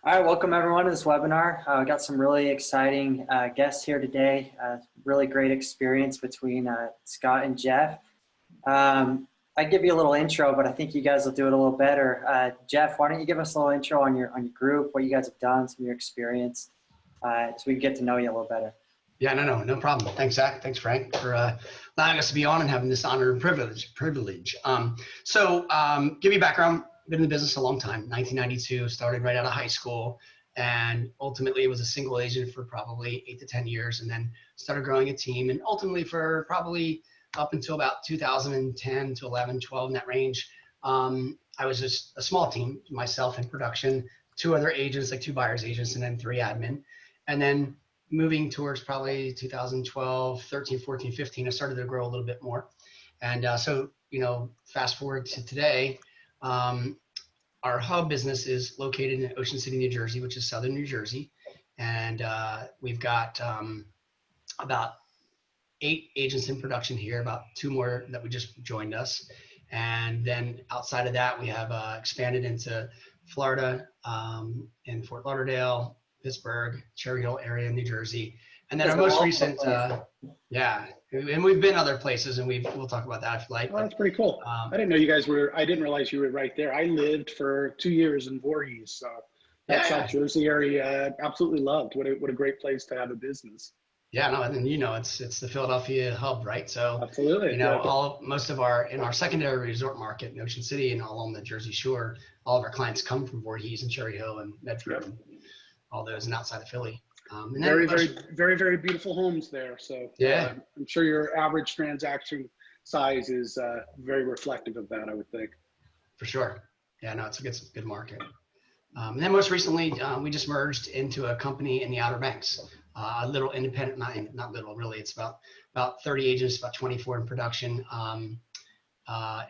All right, welcome everyone to this webinar. We got some really exciting guests here today. Really great experience between Scott and Jeff. I give you a little intro, but I think you guys will do it a little better. Jeff, why don't you give us a little intro on your group, what you guys have done, some of your experience, so we can get to know you a little better. Yeah, no problem. Thanks, Zach. Thanks, Frank, for allowing us to be on and having this honor and privilege. Give you background. Been in the business a long time. 1992, started right out of high school, and ultimately was a single agent for probably 8 to 10 years, and then started growing a team, and ultimately for probably up until about 2010 to 11, 12 in that range. I was just a small team, myself in production, 2 other agents, like 2 buyers agents, and then 3 admin, and then moving towards probably 2012, 13, 14, 15, I started to grow a little bit more. And fast forward to today, our hub business is located in Ocean City, New Jersey, which is southern New Jersey. And we've got about 8 agents in production here, about 2 more that we just joined us. And then outside of that, we have expanded into Florida, and Fort Lauderdale, Pittsburgh, Cherry Hill area, New Jersey. And then our most recent, and we've been other places, and we'll talk about that if you like. Oh, that's pretty cool. I didn't know you guys were, I didn't realize you were right there. I lived for 2 years in Voorhees, so that South Jersey area, absolutely loved. What a great place to have a business. Yeah, no, and then, it's the Philadelphia hub, right? So absolutely, most of in our secondary resort market in Ocean City and all on the Jersey Shore, all of our clients come from Voorhees and Cherry Hill and Medford, and all those, and outside of Philly. And very beautiful homes there. So I'm sure your average transaction size is very reflective of that, I would think. For sure. Yeah, no, it's a good market. And then most recently, we just merged into a company in the Outer Banks, a little independent, not little, really. It's about 30 agents, about 24 in production,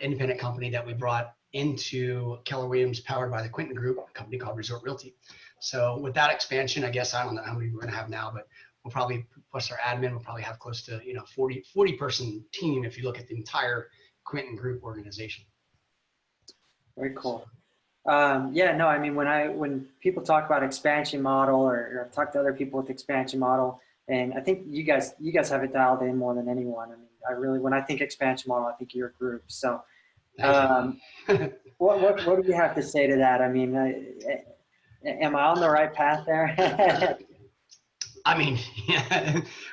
independent company that we brought into Keller Williams, powered by the Quintin Group, a company called Resort Realty. So with that expansion, I guess, I don't know how many we're going to have now, but we'll probably, plus our admin, we'll probably have close to 40 person team if you look at the entire Quintin Group organization. Very cool. When people talk about expansion model, or talk to other people with expansion model, and I think you guys have it dialed in more than anyone. I mean, when I think expansion model, I think your group. So what do you have to say to that? I mean, am I on the right path there? I mean,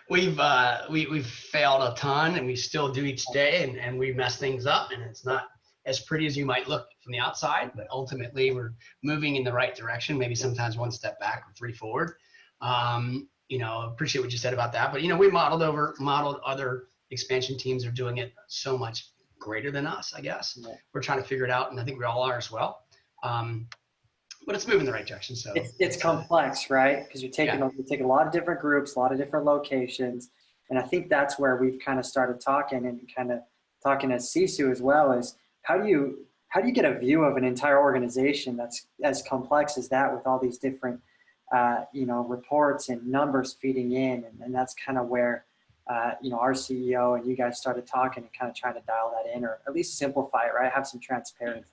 we've failed a ton, and we still do each day, and we mess things up, and it's not as pretty as you might look from the outside, but ultimately we're moving in the right direction, maybe sometimes 1 step back or 3 forward. Appreciate what you said about that, but we modeled other expansion teams are doing it so much greater than us, I guess. Yeah. We're trying to figure it out, and I think we all are as well. But it's moving in the right direction. So it's complex, right? Because you're taking a lot of different groups, a lot of different locations, and I think that's where we've kind of started talking, and kind of talking as Sisu as well, is how do you get a view of an entire organization that's as complex as that, with all these different reports and numbers feeding in, and that's kind of where our CEO and you guys started talking and kind of trying to dial that in, or at least simplify it, right? Have some transparency.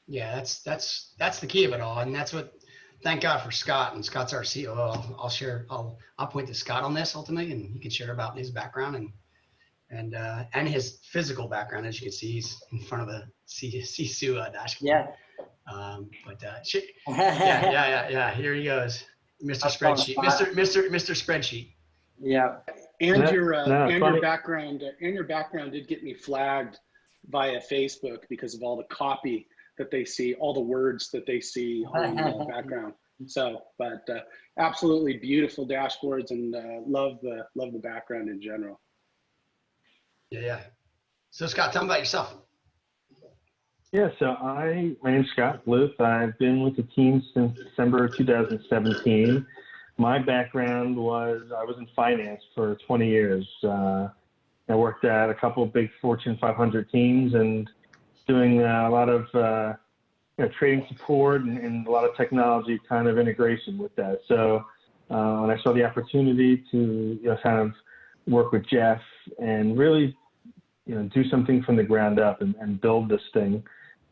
Yeah, that's the key of it all, and that's what. Thank God for Scott, and Scott's our COO. I'll point to Scott on this ultimately, and he can share about his background and his physical background. As you can see, he's in front of the Sisu dashboard. Yeah. Here he goes, Mr. Spreadsheet, Mr. Spreadsheet. Yeah. And your background did get me flagged via Facebook because of all the copy that they see, all the words that they see on the background. So, but absolutely beautiful dashboards, and love the background in general. Yeah. So Scott, tell me about yourself. Yeah, so my name's Scott Bluth. I've been with the team since December of 2017. My background was I was in finance for 20 years. I worked at a couple of big Fortune 500 teams, and doing a lot of trading support and a lot of technology kind of integration with that. So when I saw the opportunity to kind of work with Jeff and really do something from the ground up and build this thing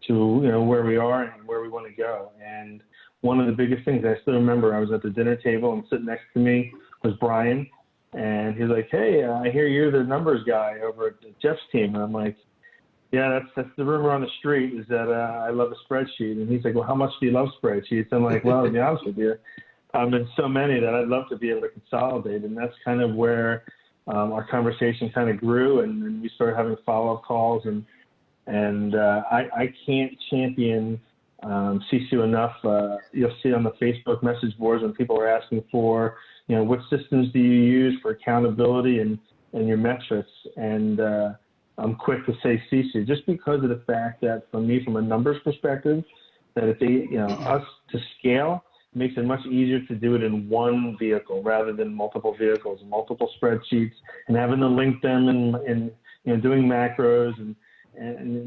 to where we are and where we want to go. And one of the biggest things, I still remember I was at the dinner table and sitting next to me was Brian. And he's like, hey, I hear you're the numbers guy over at Jeff's team. And I'm like, yeah, that's the rumor on the street is that I love a spreadsheet. And he's like, well, how much do you love spreadsheets? I'm like, well, to be honest with you, there's so many that I'd love to be able to consolidate. And that's kind of where our conversation kind of grew, and we started having follow-up calls. And I can't champion Sisu enough. You'll see on the Facebook message boards when people are asking for, what systems do you use for accountability and your metrics? And I'm quick to say Sisu, just because of the fact that for me, from a numbers perspective, that if us to scale, it makes it much easier to do it in one vehicle rather than multiple vehicles, multiple spreadsheets, and having to link them and doing macros and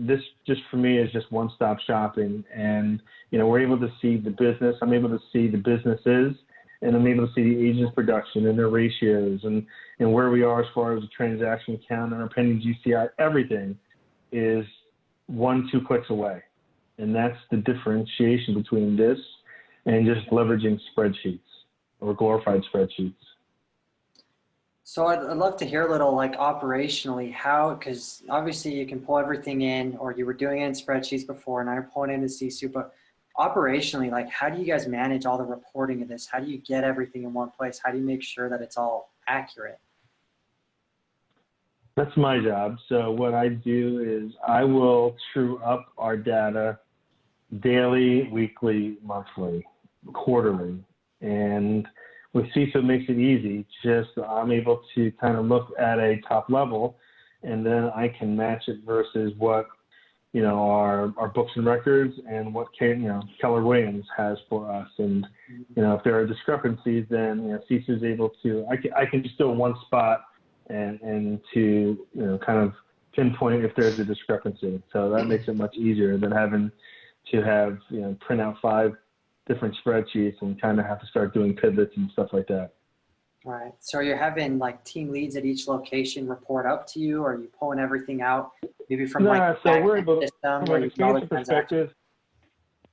this just for me is just one-stop shopping. And we're able to see the business. I'm able to see the businesses, and I'm able to see the agents' production and their ratios and where we are as far as the transaction count and our pending GCI. Everything is 1-2 clicks away, and that's the differentiation between this and just leveraging spreadsheets or glorified spreadsheets. So I'd love to hear a little, like, operationally how, because obviously you can pull everything in, or you were doing it in spreadsheets before, and I'm pulling into Sisu, but operationally, like, how do you guys manage all the reporting of this? How do you get everything in one place? How do you make sure that it's all accurate? That's my job. So what I do is I will true up our data daily, weekly, monthly, quarterly. And with Sisu, it makes it easy. Just I'm able to kind of look at a top level, and then I can match it versus what our books and records and what Keller Williams has for us. And if there are discrepancies, then Sisu is able to. I can just do it in one spot and to kind of pinpoint if there's a discrepancy. So that makes it much easier than having to have print out 5 different spreadsheets and kind of have to start doing pivots and stuff like that. All right. So you're having like team leads at each location report up to you, or are you pulling everything out maybe from so we're able to, from an expansion perspective.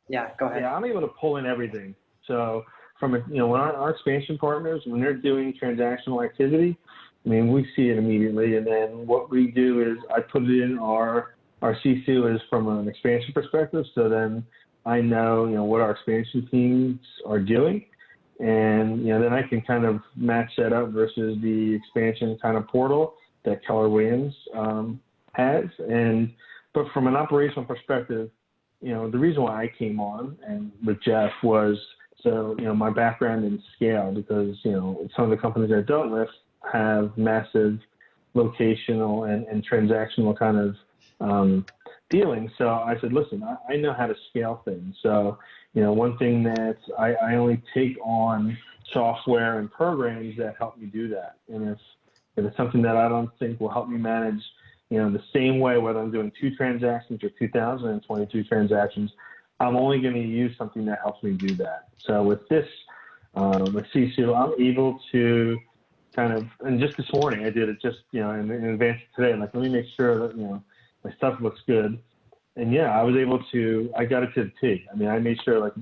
Yeah, go ahead. Yeah, I'm able to pull in everything. So from when our expansion partners, when they're doing transactional activity, we see it immediately. And then what we do is I put it in our Sisu is from an expansion perspective. So then I know, what our expansion teams are doing. And, then I can kind of match that up versus the expansion kind of portal that Keller Williams has. But from an operational perspective, the reason why I came on and with Jeff was, my background in scale, because, some of the companies I dealt with have massive locational and transactional kind of dealing. So I said, listen, I know how to scale things. So, one thing that I only take on software and programs that help me do that. And if it's something that I don't think will help me manage, the same way, whether I'm doing 2 transactions or 2,022 transactions, I'm only going to use something that helps me do that. So with this, with Sisu, I'm able to kind of, and just this morning I did it just, in advance of today, like, let me make sure that, my stuff looks good. And yeah, I was able to, I got it to the T. I made sure like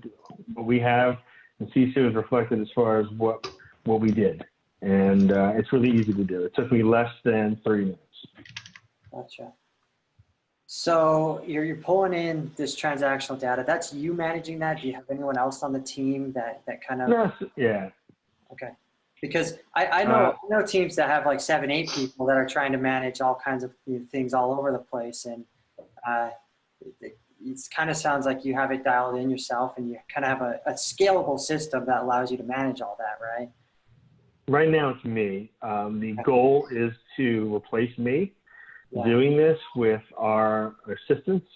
what we have in Sisu is reflected as far as what we did. And it's really easy to do. It took me less than 30 minutes. Gotcha. So you're pulling in this transactional data. That's you managing that? Do you have anyone else on the team that kind of? Yes, yeah. Okay. Because I know teams that have like 7, 8 people that are trying to manage all kinds of things all over the place. And it kind of sounds like you have it dialed in yourself, and you kind of have a scalable system that allows you to manage all that, right? Right now it's me. The goal is to replace me doing this with our assistants,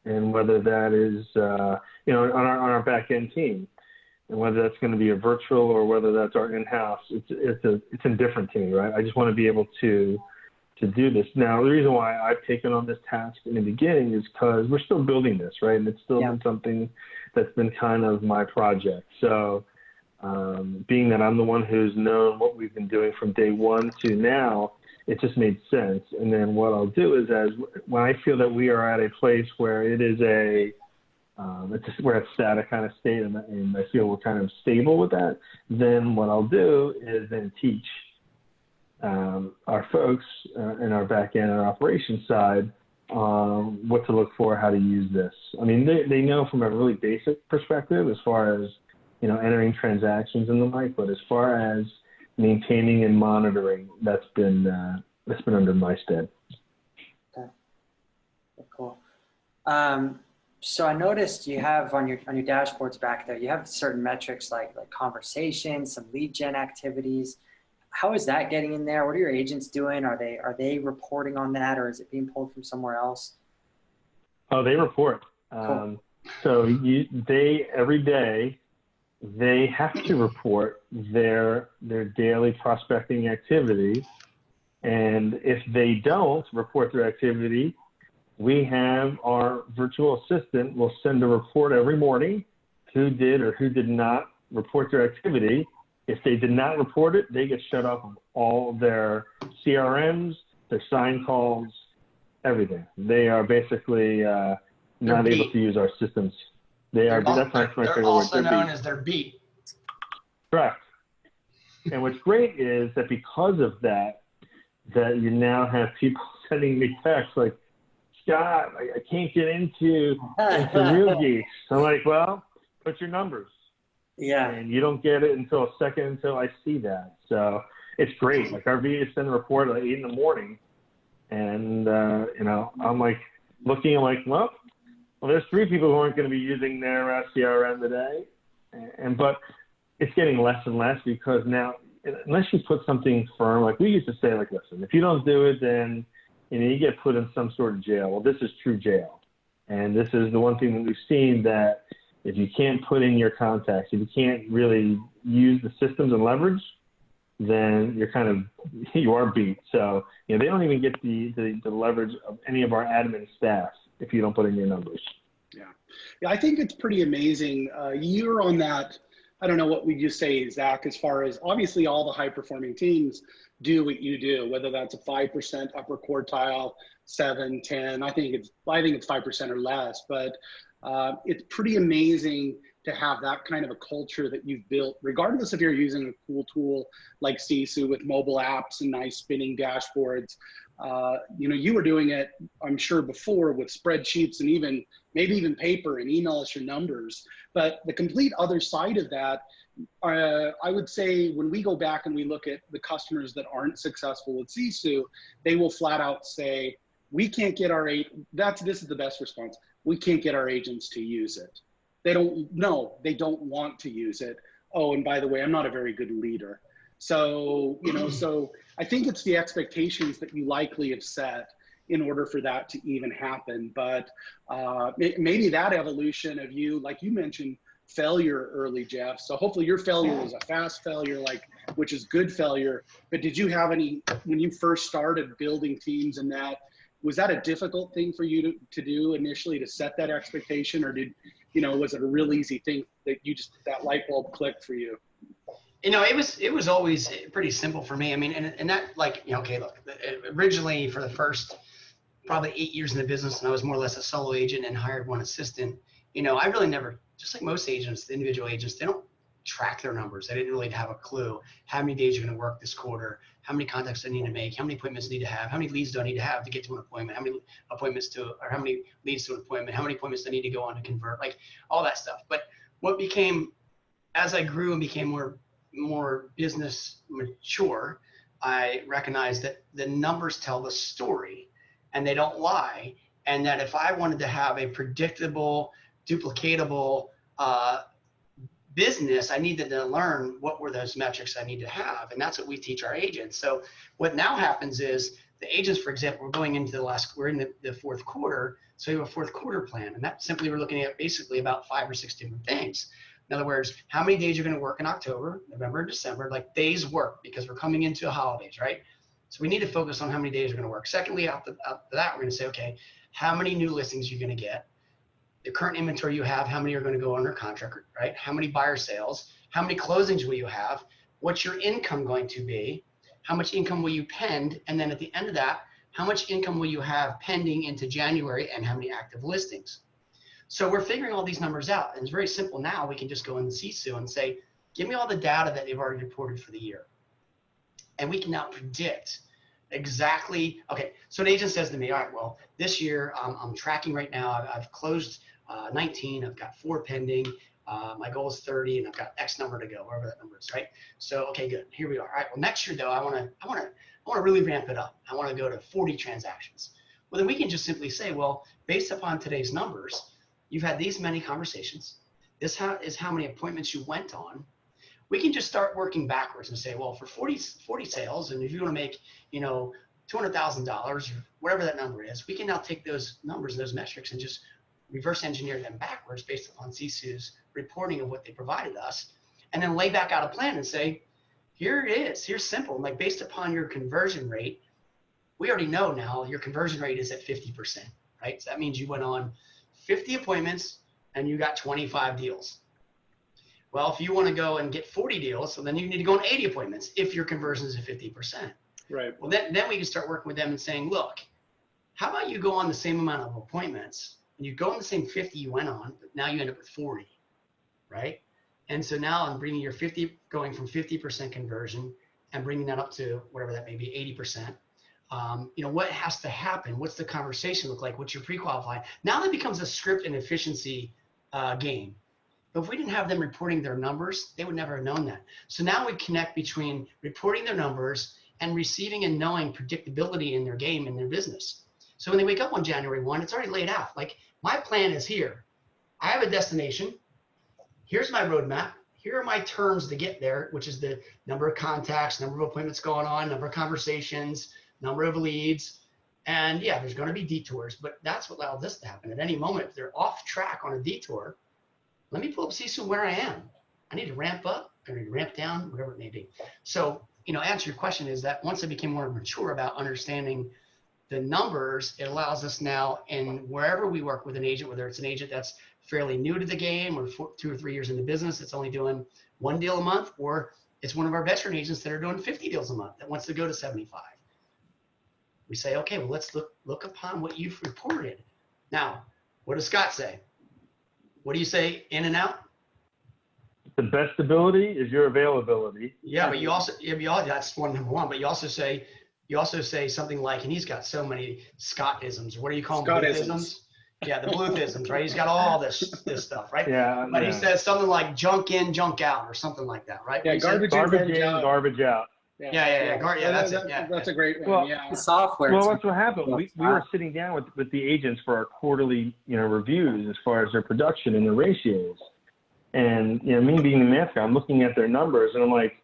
and whether that is, on our back end team, and whether that's going to be a virtual or whether that's our in-house, it's a different team, right? I just want to be able to do this. Now, the reason why I've taken on this task in the beginning is because we're still building this, right? And it's still been something that's been kind of my project. So being that I'm the one who's known what we've been doing from day one to now, it just made sense. And then what I'll do is when I feel that we are at a place where it is we're at a static kind of state, and I feel we're kind of stable with that, then what I'll do is then teach our folks in our back end and our operations side what to look for, how to use this. I mean, they know from a really basic perspective as far as, entering transactions and the like, but as far as maintaining and monitoring, that's been under my stead. Okay. Cool. So I noticed you have on your dashboards back there, you have certain metrics like conversations, some lead gen activities. How is that getting in there? What are your agents doing? Are they reporting on that, or is it being pulled from somewhere else? Oh, they report. Cool. So they every day they have to report their daily prospecting activity, and if they don't report their activity, we have our virtual assistant will send a report every morning who did or who did not report their activity. If they did not report it, they get shut off of all their CRMs, their sign calls, everything. They are basically not able to use our systems. They're also known as their beat. Correct. And what's great is that because of that you now have people sending me texts like, Scott, I can't get into Real Geeks. I'm like, well, put your numbers. Yeah. And you don't get it until I see that. So it's great. Like our VA send a report at 8 in the morning, and I'm like looking, I'm like, well, there's 3 people who aren't going to be using their CRM today, but it's getting less and less because now, unless you put something firm, like we used to say, like, listen, if you don't do it, then you get put in some sort of jail. Well, this is true jail, and this is the one thing that we've seen, that if you can't put in your contacts, if you can't really use the systems and leverage, then you are beat. So they don't even get the leverage of any of our admin staff if you don't put in your numbers. Yeah, I think it's pretty amazing. You're on that. I don't know what we just say, Zach, as far as obviously all the high performing teams do what you do, whether that's a 5% upper quartile, 7, 10. I think it's 5% or less, but it's pretty amazing to have that kind of a culture that you've built, regardless if you're using a cool tool like Sisu with mobile apps and nice spinning dashboards. You were doing it, I'm sure, before with spreadsheets and maybe even paper, and email us your numbers. But the complete other side of that, I would say when we go back and we look at the customers that aren't successful with Sisu, they will flat out say, we can't get this is the best response. We can't get our agents to use it. They don't want to use it. Oh, and by the way, I'm not a very good leader. So, so I think it's the expectations that you likely have set in order for that to even happen. But maybe that evolution of you, like you mentioned, failure early, Jeff. So hopefully your failure was a fast failure, which is good failure. But did you have any, when you first started building teams and that, was that a difficult thing for you to do initially, to set that expectation, or was it a real easy thing that that light bulb clicked for you? It was always pretty simple for me. I mean, and that, okay, look, originally for the first probably 8 years in the business, and I was more or less a solo agent and hired one assistant, I really never, just like most agents, the individual agents, they don't track their numbers. They didn't really have a clue how many days you're going to work this quarter, how many contacts I need to make, how many appointments I need to have, how many leads do I need to have to get to an appointment, how many leads to an appointment, how many appointments I need to go on to convert, like all that stuff. But what became, as I grew and became more business mature, I recognized that the numbers tell the story and they don't lie. And that if I wanted to have a predictable, duplicatable business, I needed to learn what were those metrics I need to have. And that's what we teach our agents. So what now happens is the agents, for example, we're going into we're in the fourth quarter. So we have a fourth quarter plan. And that simply, we're looking at basically about 5 or 6 different things. In other words, how many days you're going to work in October, November, and December, like days work, because we're coming into holidays, right? So we need to focus on how many days you're going to work. Secondly, after that, we're going to say, okay, how many new listings you're going to get? The current inventory you have, how many are going to go under contract, right? How many buyer sales? How many closings will you have? What's your income going to be? How much income will you pend? And then at the end of that, how much income will you have pending into January, and how many active listings? So we're figuring all these numbers out, and it's very simple now. We can just go in the Sisu and say, give me all the data that they've already reported for the year. And we can now predict exactly, okay, so an agent says to me, all right, well, this year I'm tracking right now. I've closed 19, I've got 4 pending. My goal is 30, and I've got X number to go, wherever that number is, right? So, okay, good. Here we are. All right. Well, next year though, I want to really ramp it up. I want to go to 40 transactions. Well, then we can just simply say, well, based upon today's numbers, you've had these many conversations. This is how many appointments you went on. We can just start working backwards and say, well, for 40 sales, and if you want to make, $200,000 or whatever that number is, we can now take those numbers and those metrics and just reverse engineer them backwards based upon Sisu's reporting of what they provided us, and then lay back out a plan and say, here it is. Here's simple. Like, based upon your conversion rate, we already know now your conversion rate is at 50%, right? So that means you went on 50 appointments and you got 25 deals. Well, if you want to go and get 40 deals, so then you need to go on 80 appointments if your conversion is at 50%. Right. Well, then we can start working with them and saying, look, how about you go on the same amount of appointments, and you go on the same 50 you went on, but now you end up with 40, right? And so now I'm bringing your 50, going from 50% conversion and bringing that up to whatever that may be, 80%. What has to happen? What's the conversation look like? What's your pre-qualifying? Now that becomes a script and efficiency game. But if we didn't have them reporting their numbers, they would never have known that. So now we connect between reporting their numbers and receiving and knowing predictability in their game, in their business. So when they wake up on January 1, it's already laid out. Like, my plan is here. I have a destination. Here's my roadmap. Here are my terms to get there, which is the number of contacts, number of appointments going on, number of conversations, number of leads. And yeah, there's going to be detours, but that's what allows this to happen. At any moment, if they're off track on a detour, let me pull up Sisu where I am. I need to ramp up, I need to ramp down, whatever it may be. So, answer your question is that once I became more mature about understanding the numbers, it allows us now, and wherever we work with an agent, whether it's an agent that's fairly new to the game or 2 or 3 years in the business, it's only doing 1 deal a month, or it's one of our veteran agents that are doing 50 deals a month that wants to go to 75. We say, okay, well, let's look upon what you've reported. Now, what does Scott say? What do you say, in and out? The best ability is your availability. Yeah, but you also, that's number one, but you also say something like, and he's got so many Scott-isms. What do you call them? Bluth-isms? Yeah, the Bluth-isms, right? He's got all this stuff, right? Yeah. But he says something like junk in, junk out, or something like that, right? Yeah, garbage in, garbage out. Yeah, that's it. Yeah, that's a great one. The software. Well, that's what happened. We were sitting down with the agents for our quarterly, reviews as far as their production and the ratios. And, me being the math guy, I'm looking at their numbers and I'm like,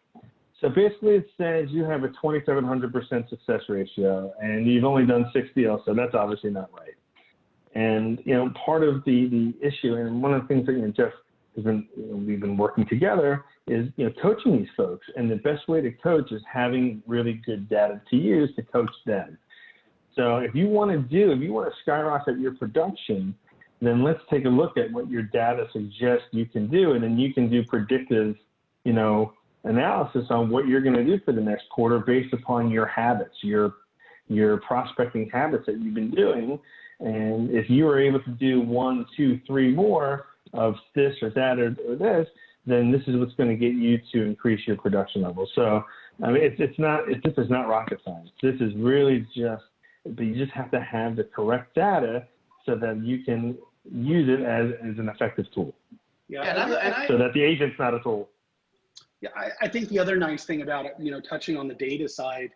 so basically it says you have a 2,700% success ratio and you've only done 6 deals. So that's obviously not right. And, part of the issue, and one of the things that, Jeff has been, we've been working together is, coaching these folks. And the best way to coach is having really good data to use to coach them. So if you want to skyrocket your production, then let's take a look at what your data suggests you can do. And then you can do predictive, analysis on what you're going to do for the next quarter based upon your habits, your prospecting habits that you've been doing. And if you are able to do 1, 2, 3 more of this or that or this, then this is what's going to get you to increase your production level. So, this is not rocket science. This is really but you just have to have the correct data so that you can use it as an effective tool. Yeah, so that the agent's not a tool. Yeah, I think the other nice thing about it, touching on the data side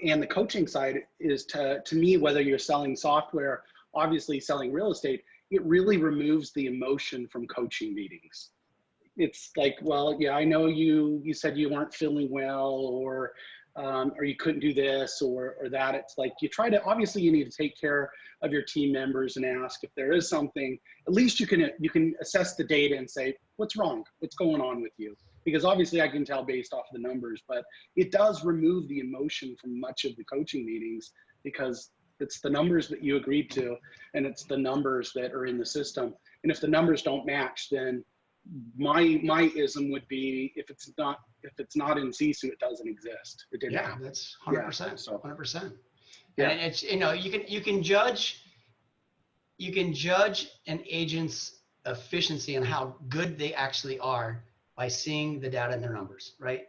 and the coaching side is to me, whether you're selling software, obviously selling real estate, it really removes the emotion from coaching meetings. It's like, well, yeah, I know you said you weren't feeling well, or you couldn't do this or that. It's like obviously you need to take care of your team members and ask if there is something. At least you can assess the data and say, what's wrong? What's going on with you? Because obviously I can tell based off of the numbers, but it does remove the emotion from much of the coaching meetings because it's the numbers that you agreed to and it's the numbers that are in the system. And if the numbers don't match, then my ism would be if it's not in Sisu, it doesn't exist. It didn't happen. That's 100%. So 100%. Yeah. And it's you can judge you can judge an agent's efficiency and how good they actually are by seeing the data in their numbers, right?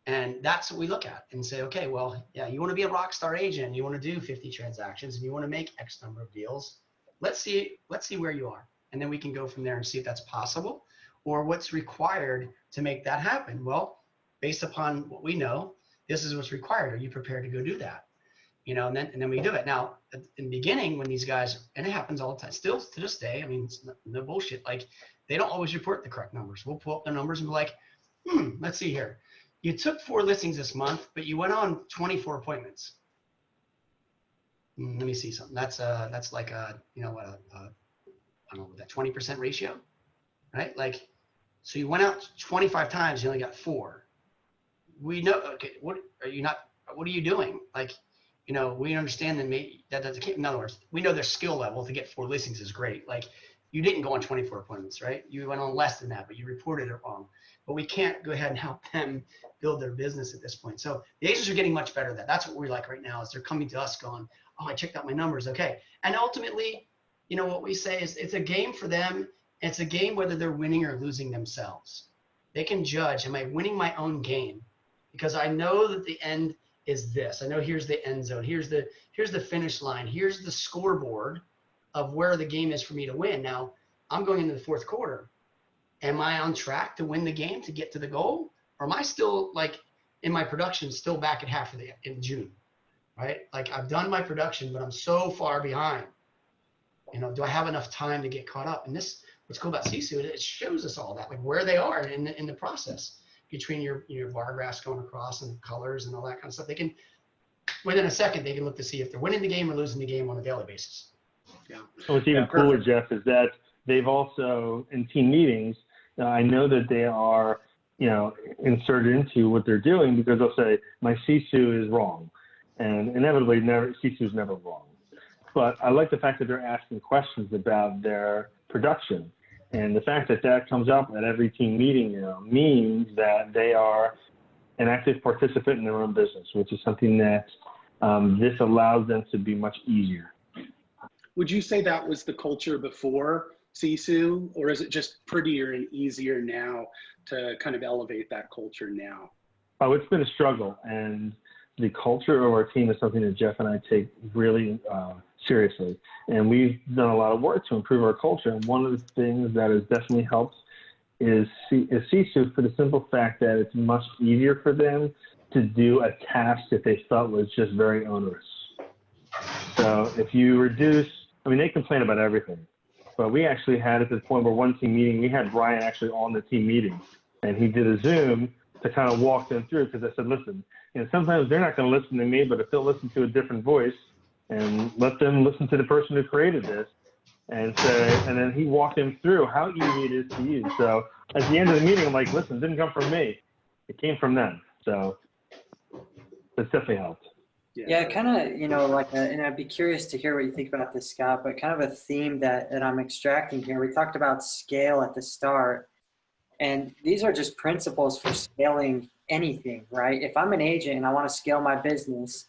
And that's what we look at and say, okay, well, yeah, you want to be a rock star agent, you want to do 50 transactions, and you want to make X number of deals. Let's see where you are. And then we can go from there and see if that's possible or what's required to make that happen. Well, based upon what we know, this is what's required. Are you prepared to go do that? You know, and then we do it. Now, in the beginning, when these guys, and it happens all the time, still to this day, I mean, it's no bullshit. Like, they don't always report the correct numbers. We'll pull up the numbers and be like, let's see here. You took 4 listings this month, but you went on 24 appointments. Let me see something. That's like a, you know, I don't know, that 20% ratio, right? Like, so you went out 25 times, you only got 4. We know, okay, what are you doing? Like, you know, we understand that in other words, we know their skill level to get 4 listings is great. Like, you didn't go on 24 appointments, right? You went on less than that, but you reported it wrong. But we can't go ahead and help them build their business at this point. So the agents are getting much better at that. That's what we're like right now is they're coming to us going, oh, I checked out my numbers. Okay. And ultimately, you know, what we say is it's a game for them. It's a game whether they're winning or losing themselves. They can judge, am I winning my own game? Because I know that the end is this. I know here's the end zone. Here's the finish line. Here's the scoreboard of where the game is for me to win. Now, I'm going into the 4th quarter. Am I on track to win the game to get to the goal? Or am I still, like, in my production, still back at half of in June, right? Like, I've done my production, but I'm so far behind. You know, do I have enough time to get caught up? And this, what's cool about Sisu, it shows us all that, like where they are in the process between your bar graphs going across and colors and all that kind of stuff. They can, within a second, they can look to see if they're winning the game or losing the game on a daily basis. Yeah. What's even cooler, Jeff, is that they've also, in team meetings, I know that they are, you know, inserted into what they're doing because they'll say, my Sisu is wrong. And inevitably, Sisu is never wrong. But I like the fact that they're asking questions about their production. And the fact that that comes up at every team meeting, you know, means that they are an active participant in their own business, which is something that this allows them to be much easier. Would you say that was the culture before Sisu, or is it just prettier and easier now to kind of elevate that culture now? Oh, it's been a struggle, and the culture of our team is something that Jeff and I take really seriously. And we've done a lot of work to improve our culture. And one of the things that has definitely helped is Sisu, for the simple fact that it's much easier for them to do a task that they felt was just very onerous. So if you reduce, I mean, they complain about everything. But we actually had at the point where one team meeting, we had Brian actually on the team meeting, and he did a Zoom to kind of walk them through, because I said, listen, you know, sometimes they're not going to listen to me, but if they'll listen to a different voice and let them listen to the person who created this and say, and then he walked them through how easy it is to use. So at the end of the meeting, I'm like, listen, it didn't come from me. It came from them. So it's definitely helped. Yeah, kind of, you know, like, and I'd be curious to hear what you think about this, Scott, but kind of a theme that I'm extracting here. We talked about scale at the start, and these are just principles for scaling anything, right? If I'm an agent and I want to scale my business,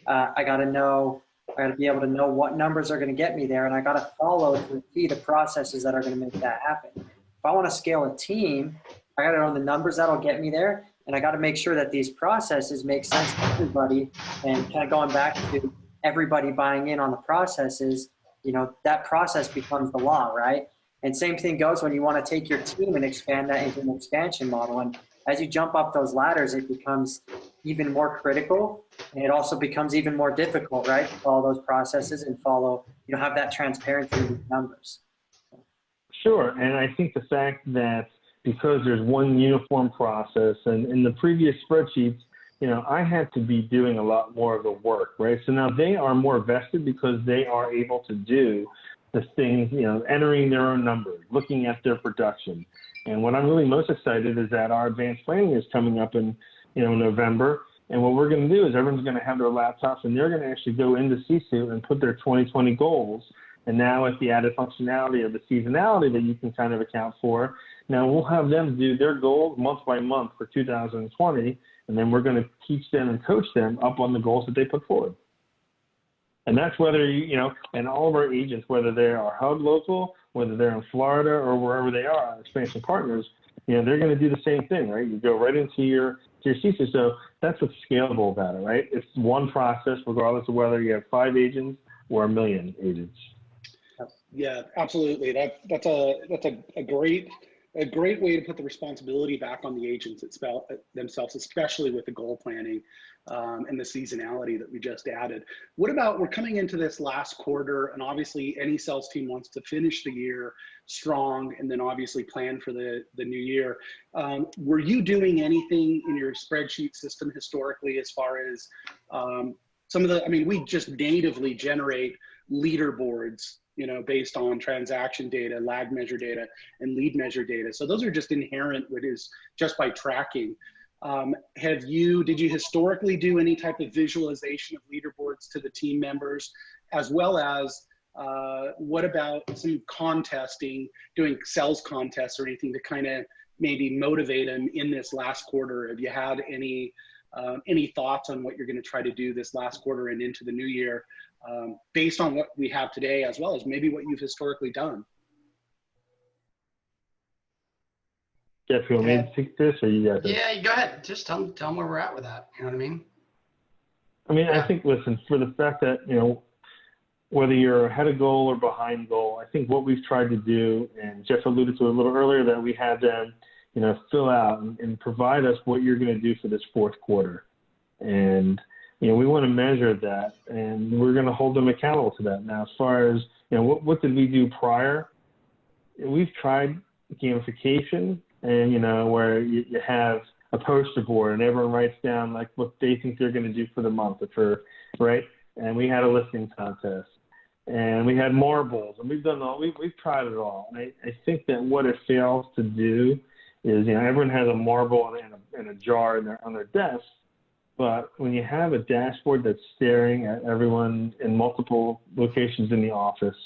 I got to be able to know what numbers are going to get me there, and I got to follow to see the processes that are going to make that happen. If I want to scale a team, I got to know the numbers that'll get me there, and I got to make sure that these processes make sense to everybody. And kind of going back to everybody buying in on the processes, you know, that process becomes the law, right? And same thing goes when you want to take your team and expand that into an expansion model. And as you jump up those ladders, it becomes even more critical, and it also becomes even more difficult, right? To follow those processes and have that transparency in the numbers. Sure, and I think the fact that because there's one uniform process, and in the previous spreadsheets, you know, I had to be doing a lot more of the work, right? So now they are more vested because they are able to do the things, you know, entering their own numbers, looking at their production. And what I'm really most excited is that our advanced planning is coming up in, you know, November. And what we're going to do is everyone's going to have their laptops, and they're going to actually go into Sisu and put their 2020 goals. And now with the added functionality of the seasonality that you can kind of account for, now we'll have them do their goals month by month for 2020, and then we're going to teach them and coach them up on the goals that they put forward. And that's whether and all of our agents, whether they are hub local, whether they're in Florida or wherever they are, expansion partners, they're going to do the same thing, right? You go right into your Sisu. So that's what's scalable about it, right? It's one process, regardless of whether you have 5 agents or 1 million agents. Yeah, absolutely. That's a great way to put the responsibility back on the agents themselves, especially with the goal planning and the seasonality that we just added. What about, we're coming into this last quarter, and obviously any sales team wants to finish the year strong and then obviously plan for the new year. Were you doing anything in your spreadsheet system historically as far as some of the, we just natively generate leaderboards, based on transaction data, lag measure data, and lead measure data. So those are just inherent, what is just by tracking. Did you historically do any type of visualization of leaderboards to the team members, as well as what about some contesting, doing sales contests or anything to kind of maybe motivate them in this last quarter? Have you had any thoughts on what you're going to try to do this last quarter and into the new year, based on what we have today, as well as maybe what you've historically done? Jeff, you want me to take this, or you got this? Yeah, go ahead. Just tell them where we're at with that. You know what I mean? I think, listen, for the fact that, whether you're ahead of goal or behind goal, I think what we've tried to do, and Jeff alluded to a little earlier, that we had them, fill out and provide us what you're going to do for this fourth quarter. And, we want to measure that, and we're going to hold them accountable to that. Now, as far as, what did we do prior? We've tried gamification, and, where you have a poster board and everyone writes down like what they think they're going to do for the month, right? And we had a listing contest, and we had marbles, and we've tried it all. And I think that what it fails to do is, everyone has a marble and a jar on their desk. But when you have a dashboard that's staring at everyone in multiple locations in the office,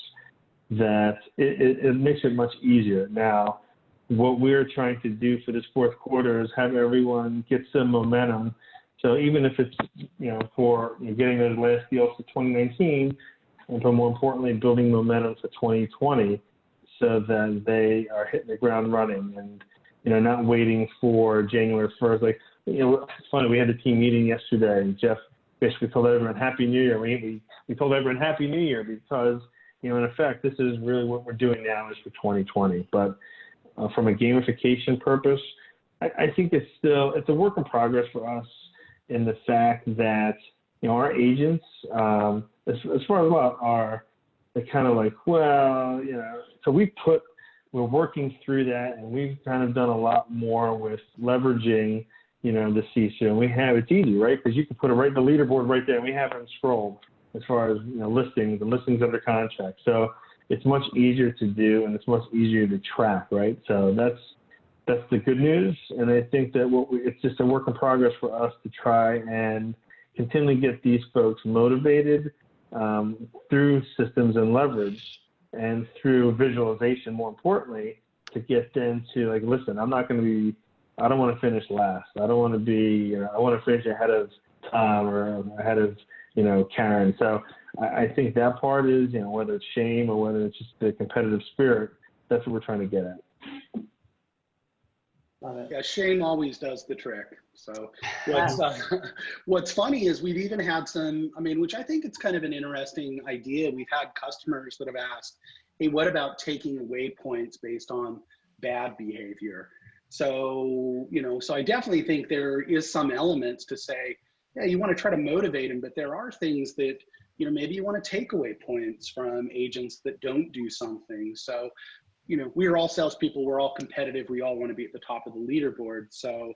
that it makes it much easier. Now, what we're trying to do for this fourth quarter is have everyone get some momentum. So even if it's, for getting those last deals to 2019, but more importantly, building momentum for 2020, so that they are hitting the ground running and, not waiting for January 1st. Like, it's funny, we had a team meeting yesterday, and Jeff basically told everyone Happy New Year. We told everyone Happy New Year because, in effect, this is really what we're doing now is for 2020. But from a gamification purpose, I think it's a work in progress for us, in the fact that, our agents, as far as what are, they're kind of like, well, so we're working through that, and we've kind of done a lot more with leveraging, the Sisu. And it's easy, right? Because you can put it right in the leaderboard right there, and we have them scrolled as far as, listings and listings under contract. So it's much easier to do, and it's much easier to track, right? So that's the good news. And I think that it's just a work in progress for us to try and continually get these folks motivated through systems and leverage, and through visualization, more importantly, to get them to like, listen, I don't want to finish last. I don't want to be, I want to finish ahead of Tom or ahead of, Karen. So I think that part is, whether it's shame or whether it's just the competitive spirit, that's what we're trying to get at. Yeah, shame always does the trick. So what's funny is we've even had some, which I think it's kind of an interesting idea. We've had customers that have asked, hey, what about taking away points based on bad behavior? So, so I definitely think there is some elements to say, yeah, you want to try to motivate them, but there are things that, maybe you want to take away points from agents that don't do something. So, we're all salespeople, we're all competitive, we all want to be at the top of the leaderboard. So,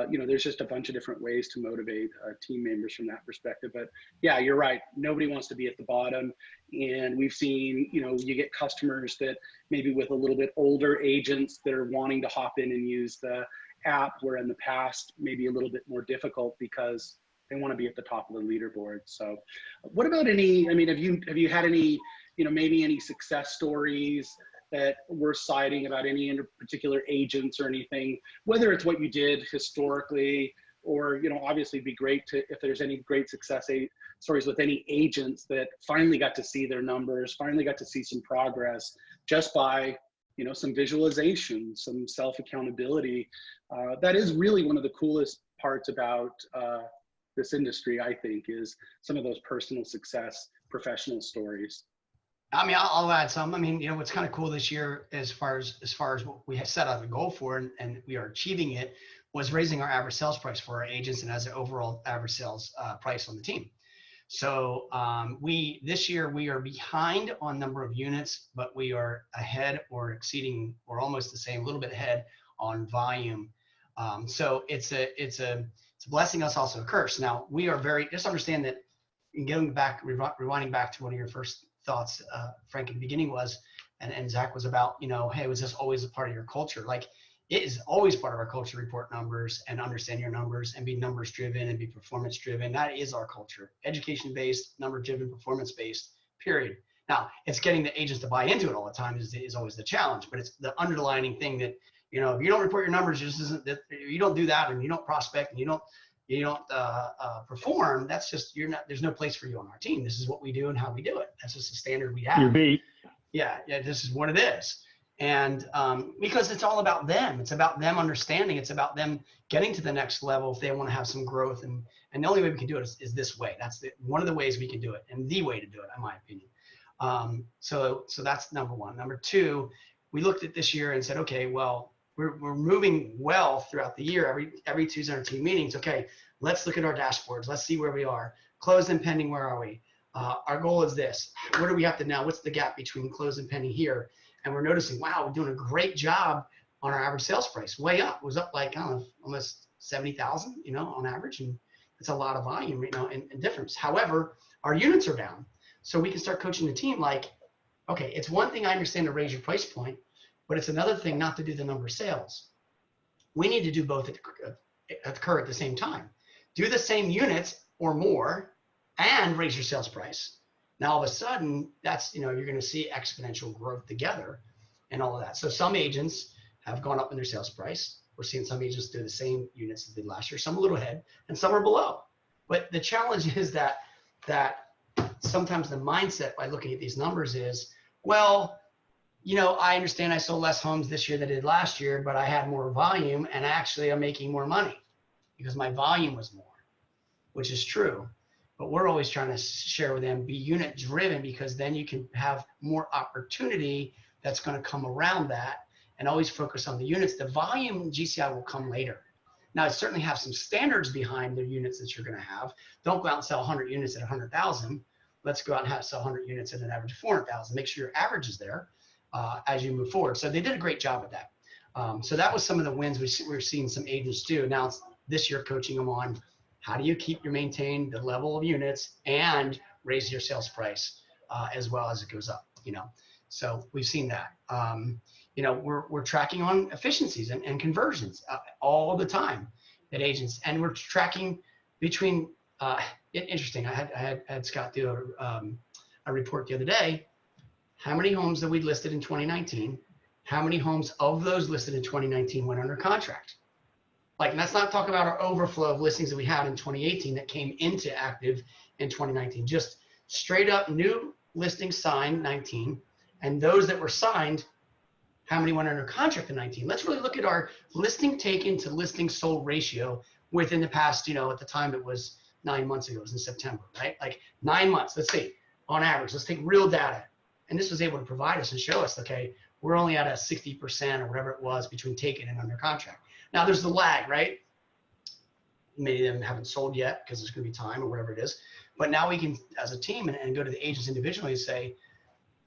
there's just a bunch of different ways to motivate team members from that perspective. But yeah, you're right. Nobody wants to be at the bottom. And we've seen, you get customers that maybe with a little bit older agents that are wanting to hop in and use the app, where in the past, maybe a little bit more difficult because they want to be at the top of the leaderboard. So what about have you had any, maybe any success stories that we're citing about any particular agents or anything, whether it's what you did historically or, you know, obviously it'd be great to, if there's any great success stories with any agents that finally got to see their numbers, finally got to see some progress just by, you know, some visualization, some self-accountability. That is really one of the coolest parts about this industry, I think, is some of those personal success, professional stories. I mean, I'll add some. I mean, you know, what's kind of cool this year, as far as what we have set out a goal for, and we are achieving it, was raising our average sales price for our agents and as an overall average sales price on the team. So this year we are behind on number of units, but we are ahead or exceeding or almost the same, a little bit ahead on volume. So it's a blessing us, also a curse. Now we are just understand that, in getting back, rewinding back to one of your first thoughts, Frank, in the beginning was, and Zach, was about, you know, hey, was this always a part of your culture? Like, it is always part of our culture to report numbers and understand your numbers and be numbers driven and be performance driven. That is our culture. Education based, number driven, performance based, period. Now, it's getting the agents to buy into it all the time is always the challenge, but it's the underlining thing that, you know, if you don't report your numbers, just isn't that, you don't do that, and you don't prospect, and you don't perform, that's just, there's no place for you on our team. This is what we do and how we do it. That's just the standard we have. You're beat. Yeah, this is what it is. And because it's all about them. It's about them understanding. It's about them getting to the next level if they want to have some growth. And the only way we can do it is this way. That's one of the ways we can do it, and the way to do it, in my opinion. So that's number one. Number two, we looked at this year and said, okay, well, we're moving well throughout the year. Every Tuesday on our team meetings, okay, let's look at our dashboards. Let's see where we are. Closed and pending, where are we? Our goal is this. Where do we have to now? What's the gap between closed and pending here? And we're noticing, wow, we're doing a great job on our average sales price. Way up. It was up like, I don't know, almost 70,000, you know, on average. And it's a lot of volume, you know, and difference. However, our units are down. So we can start coaching the team like, okay, it's one thing, I understand, to raise your price point, but it's another thing not to do the number of sales. We need to do both occur at the same time. Do the same units or more and raise your sales price. Now, all of a sudden, that's, you know, you're going to see exponential growth together and all of that. So some agents have gone up in their sales price. We're seeing some agents do the same units as they did last year, some a little ahead and some are below. But the challenge is that sometimes the mindset by looking at these numbers is, well, you know, I understand I sold less homes this year than I did last year, but I had more volume and actually I'm making more money because my volume was more, which is true. But we're always trying to share with them, be unit driven, because then you can have more opportunity that's going to come around that, and always focus on the units. The volume GCI will come later. Now, it certainly have some standards behind the units that you're going to have. Don't go out and sell 100 units at 100,000. Let's go out and sell 100 units at an average of 400,000. Make sure your average is there as you move forward. So they did a great job at that. So that was some of the wins we're seeing some agents do. Now, this year, coaching them on how do you maintain the level of units and raise your sales price as well as it goes up, you know? So we've seen that. You know, we're tracking on efficiencies and conversions all the time at agents, and we're tracking between, interesting. I had Scott do a report the other day. How many homes that we listed in 2019? How many homes of those listed in 2019 went under contract? Like, let's not talk about our overflow of listings that we had in 2018 that came into active in 2019. Just straight up new listings signed 19, and those that were signed, how many went under contract in 19? Let's really look at our listing taken to listing sold ratio within the past, you know, at the time it was 9 months ago, it was in September, right? Like 9 months, let's see, on average, let's take real data. And this was able to provide us and show us, okay, we're only at a 60% or whatever it was between taken and under contract. Now there's the lag, right? Many of them haven't sold yet because there's going to be time or whatever it is. But now we can, as a team, and go to the agents individually and say,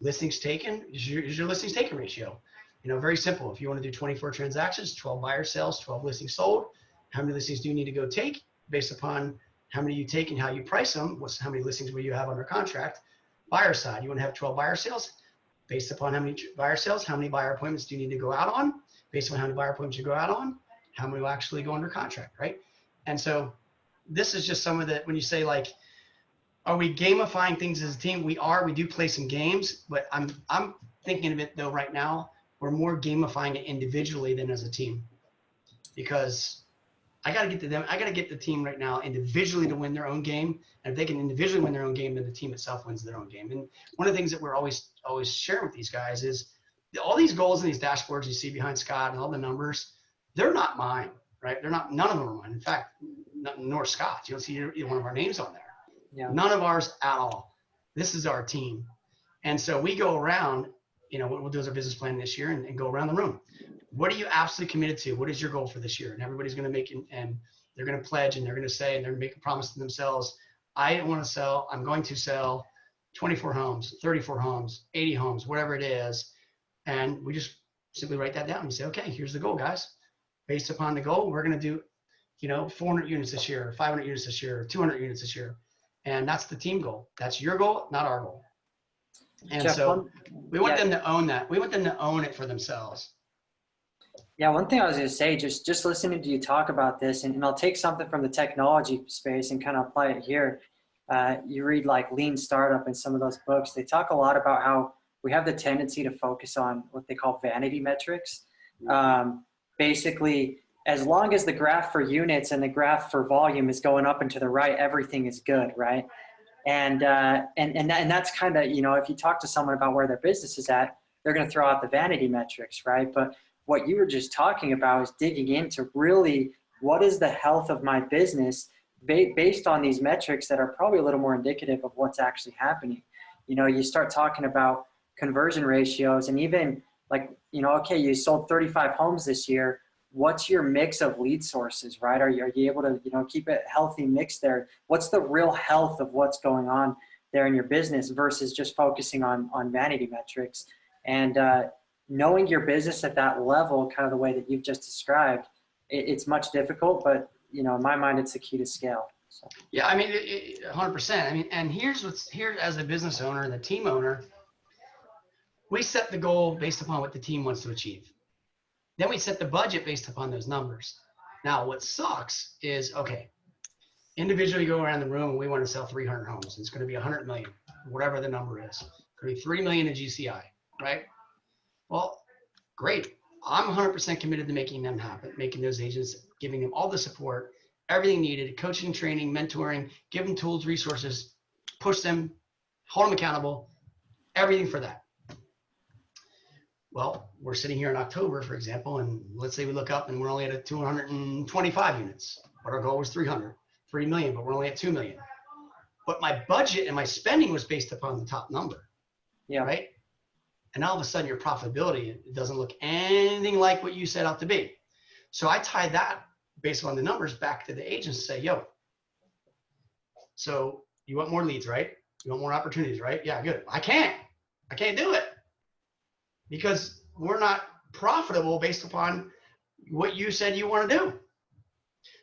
listings taken, is your listings taken ratio. You know, very simple. If you want to do 24 transactions, 12 buyer sales, 12 listings sold, how many listings do you need to go take based upon how many you take and how you price them? How many listings will you have under contract? Buyer side, you want to have 12 buyer sales based upon how many buyer sales, how many buyer appointments do you need to go out on? Based on how many buyer appointments you go out on, how many will actually go under contract, right? And so this is just some of the, when you say like, are we gamifying things as a team? We do play some games, but I'm thinking of it though right now, we're more gamifying it individually than as a team, because I got to get to them. I got to get the team right now individually to win their own game. And if they can individually win their own game, then the team itself wins their own game. And one of the things that we're always sharing with these guys is all these goals and these dashboards you see behind Scott and all the numbers, they're not mine, right? They're not, none of them are mine. In fact, nor Scott's. You don't see either one of our names on there. Yeah. None of ours at all. This is our team. And so we go around, what we'll do is our business plan this year and go around the room. What are you absolutely committed to? What is your goal for this year? And everybody's going to make it, and they're going to pledge, and they're going to say, and they're going to make a promise to themselves. I'm going to sell 24 homes, 34 homes, 80 homes, whatever it is. And we just simply write that down and say, okay, here's the goal, guys. Based upon the goal, we're going to do, 400 units this year, 500 units this year, 200 units this year. And that's the team goal. That's your goal, not our goal. And Jeff, so we want them to own that. We want them to own it for themselves. Yeah, one thing I was going to say, just listening to you talk about this, and I'll take something from the technology space and kind of apply it here. You read like Lean Startup and some of those books. They talk a lot about how we have the tendency to focus on what they call vanity metrics. Basically, as long as the graph for units and the graph for volume is going up and to the right, everything is good, right? And that's kind of, if you talk to someone about where their business is at, they're going to throw out the vanity metrics, right? But what you were just talking about is digging into really what is the health of my business based on these metrics that are probably a little more indicative of what's actually happening. You start talking about conversion ratios and even like, okay, you sold 35 homes this year. What's your mix of lead sources, right? Are you able to, keep a healthy mix there? What's the real health of what's going on there in your business versus just focusing on vanity metrics? And knowing your business at that level, kind of the way that you've just described, it's much difficult, but in my mind, it's the key to scale. So. Yeah, I mean, 100%. I mean, and here as a business owner and the team owner, we set the goal based upon what the team wants to achieve. Then we set the budget based upon those numbers. Now, what sucks is, okay, individually go around the room and we want to sell 300 homes. It's going to be 100 million, whatever the number is. It's going to be 3 million in GCI, right? Well, great. I'm 100% committed to making them happen, making those agents, giving them all the support, everything needed, coaching, training, mentoring, give them tools, resources, push them, hold them accountable, everything for that. Well, we're sitting here in October, for example, and let's say we look up and we're only at 225 units, but our goal was 3 million, but we're only at 2 million. But my budget and my spending was based upon the top number, right? And all of a sudden your profitability, it doesn't look anything like what you set out to be. So I tie that based on the numbers back to the agents and say, yo, so you want more leads, right? You want more opportunities, right? Yeah, good. I can't do it because we're not profitable based upon what you said you want to do.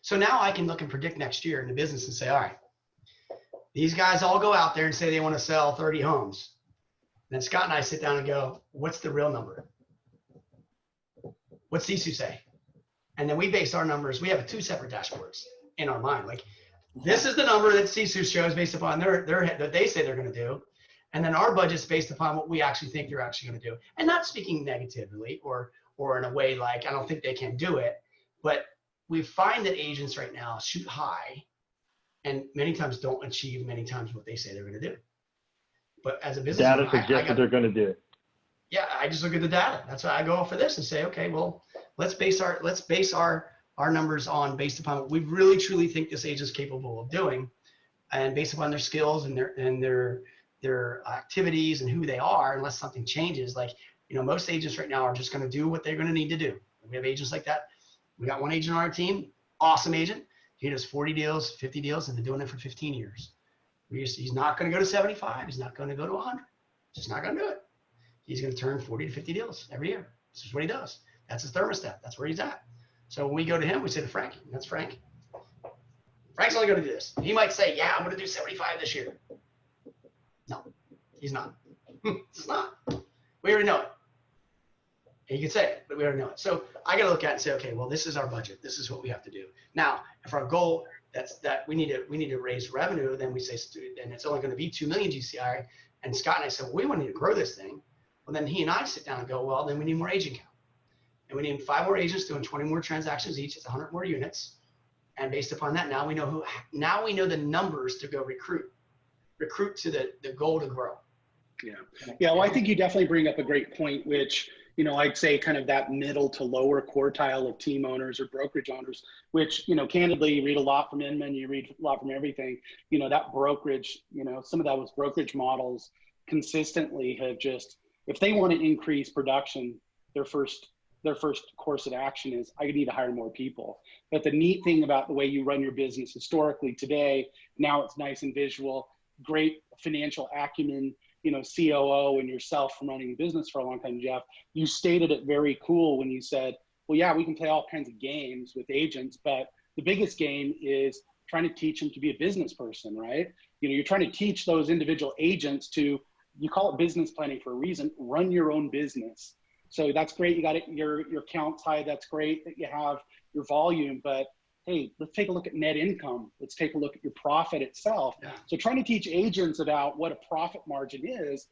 So now I can look and predict next year in the business and say, all right, these guys all go out there and say they want to sell 30 homes. Then Scott and I sit down and go, what's the real number? What's Sisu say? And then we base our numbers. We have 2 separate dashboards in our mind. Like, this is the number that Sisu shows based upon that they say they're going to do. And then our budget's based upon what we actually think they're actually going to do. And not speaking negatively or in a way like, I don't think they can do it. But we find that agents right now shoot high and many times don't achieve many times what they say they're going to do. But as a business data suggests what they're going to do. Yeah, I just look at the data. That's why I go off of this and say, okay, well, let's base our numbers on based upon what we really truly think this agent's capable of doing, and based upon their skills and their activities and who they are. Unless something changes, like most agents right now are just going to do what they're going to need to do. We have agents like that. We got one agent on our team, awesome agent. He does 40 deals, 50 deals, and been doing it for 15 years. He's not going to go to 75. He's not going to go to 100. Just not going to do it. He's going to turn 40 to 50 deals every year. This is what he does. That's his thermostat. That's where he's at. So when we go to him, we say to Frank, that's Frank. Frank's only going to do this. He might say, yeah, I'm going to do 75 this year. No, he's not. It's not. We already know it. And you can say it, but we already know it. So I got to look at it and say, okay, well, this is our budget. This is what we have to do. Now, if our goal that we need to raise revenue, then we say, and it's only going to be 2 million GCI. And Scott and I said, well, we want to grow this thing. Well, then he and I sit down and go, well, then we need more agent count. And we need 5 more agents doing 20 more transactions each. It's 100 more units. And based upon that, now we know the numbers to go recruit to the goal to grow. Yeah. Well, I think you definitely bring up a great point, which, I'd say kind of that middle to lower quartile of team owners or brokerage owners, which, candidly, you read a lot from Inman, you read a lot from everything, that brokerage, some of those brokerage models consistently have just, if they want to increase production, their first course of action is, I need to hire more people. But the neat thing about the way you run your business historically today, now it's nice and visual, great financial acumen, COO and yourself from running a business for a long time, Jeff, you stated it very cool when you said, well, yeah, we can play all kinds of games with agents, but the biggest game is trying to teach them to be a business person, right? You're trying to teach those individual agents to, you call it business planning for a reason, run your own business. So that's great. You got it, your count's high. That's great that you have your volume, but hey, let's take a look at net income. Let's take a look at your profit itself. Yeah. So trying to teach agents about what a profit margin is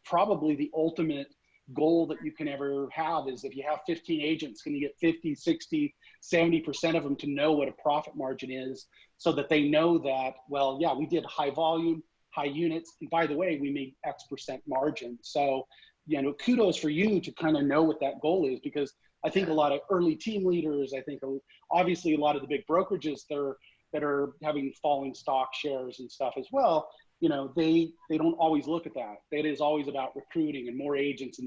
probably the ultimate goal that you can ever have. Is if you have 15 agents, can you get 50, 60, 70% of them to know what a profit margin is, so that they know that, well, yeah, we did high volume, high units, and by the way, we made X% margin. So, kudos for you to kind of know what that goal is, because I think a lot of early team leaders, I think obviously a lot of the big brokerages that are having falling stock shares and stuff as well, they don't always look at that. It is always about recruiting and more agents,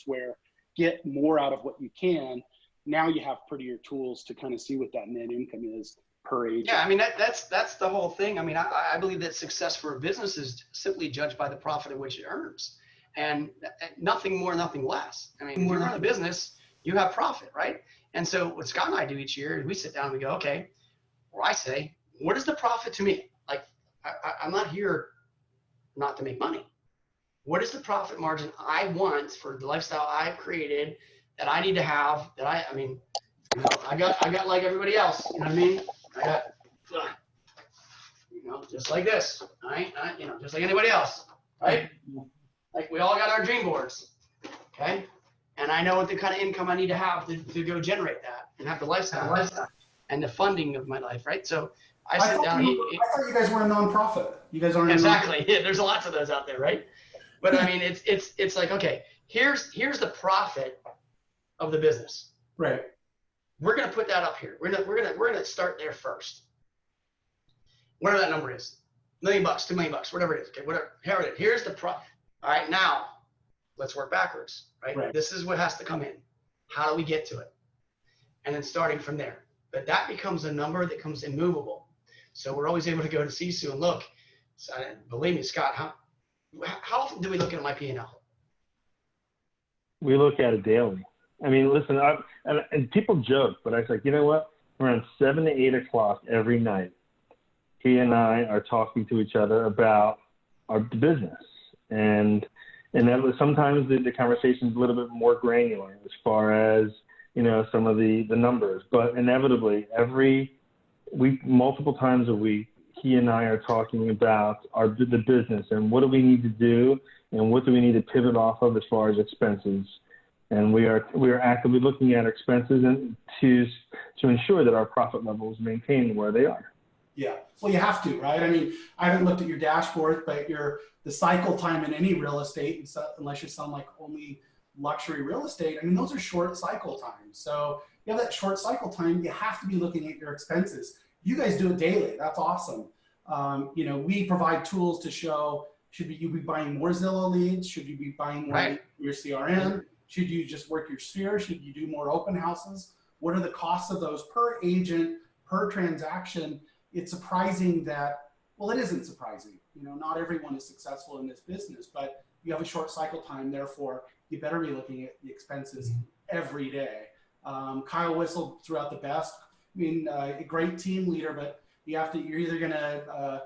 where get more out of what you can. Now you have prettier tools to kind of see what that net income is per agent. Yeah, I mean, that's the whole thing. I mean, I believe that success for a business is simply judged by the profit at which it earns, and nothing more, nothing less. I mean, when you're in a business, you have profit, right? And so what Scott and I do each year is we sit down and we go, okay, or I say, what is the profit to me? Like, I'm not here not to make money. What is the profit margin I want for the lifestyle I've created that I need to have, that I mean, I got like everybody else, you know what I mean? I got, just like this, right? Just like anybody else, right? Like we all got our dream boards, okay? And I know what the kind of income I need to have to go generate that and have the lifestyle and the funding of my life, right? So I sit down. I thought you guys were a nonprofit. You guys aren't exactly. Yeah, there's lots of those out there, right? But I mean, it's like, okay, here's the profit of the business. Right. We're gonna put that up here. We're gonna start there first. Whatever that number is, $1 million, $2 million, whatever it is. Okay, whatever. Here's the profit. All right, now let's work backwards, right? This is what has to come in. How do we get to it? And then starting from there. But that becomes a number that becomes immovable. So we're always able to go to Sisu and look. So, believe me, Scott, how often do we look at my P&L? We look at it daily. I mean, listen, and people joke, but I was like, you know what? Around 7 to 8 o'clock every night, he and I are talking to each other about our business. And that was sometimes the conversation is a little bit more granular as far as, some of the numbers. But inevitably, multiple times a week, he and I are talking about the business and what do we need to do and what do we need to pivot off of as far as expenses. And we are actively looking at expenses and to ensure that our profit levels maintain where they are. Yeah, well, you have to, right? I mean, I haven't looked at your dashboard, but the cycle time in any real estate, unless you're selling like only luxury real estate, I mean, those are short cycle times. So you have that short cycle time, you have to be looking at your expenses. You guys do it daily. That's awesome. We provide tools to show, should you be buying more Zillow leads? Should you be buying more your CRM? Should you just work your sphere? Should you do more open houses? What are the costs of those per agent, per transaction? It's surprising that, well, it isn't surprising. Not everyone is successful in this business, but you have a short cycle time. Therefore, you better be looking at the expenses every day. Kyle Whistle threw out the best. I mean, a great team leader, but you're either going to,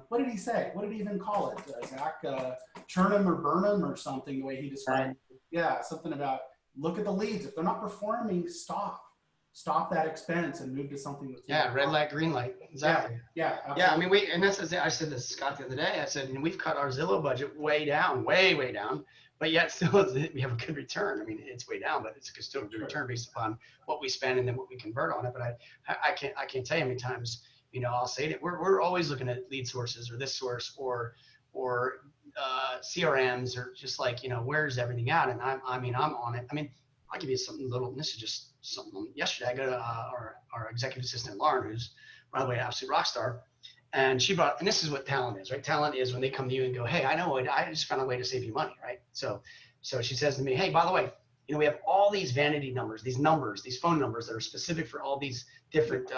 what did he say? What did he even call it? Zach, churn them or burn them or something, the way he described it. Yeah, something about look at the leads. If they're not performing, stop that expense and move to something that's red light, green light. Exactly. Yeah. Yeah. I mean, and that's, I said this to Scott the other day. I said, we've cut our Zillow budget way down, way down. but yet still we have a good return. I mean, it's way down, but it's still a good return based upon what we spend and then what we convert on it. But I can't tell you how many times, I'll say that we're always looking at lead sources or this source or CRMs or just like, where's everything at? And I'm on it. I mean, I'll give you something little, and this is just something. Yesterday, I go to our executive assistant, Lauren, who's, by the way, an absolute rock star. And she brought, and this is what talent is, right? Talent is when they come to you and go, hey, I know, I just found a way to save you money, right? So she says to me, hey, by the way, we have all these vanity numbers, these phone numbers that are specific for all these different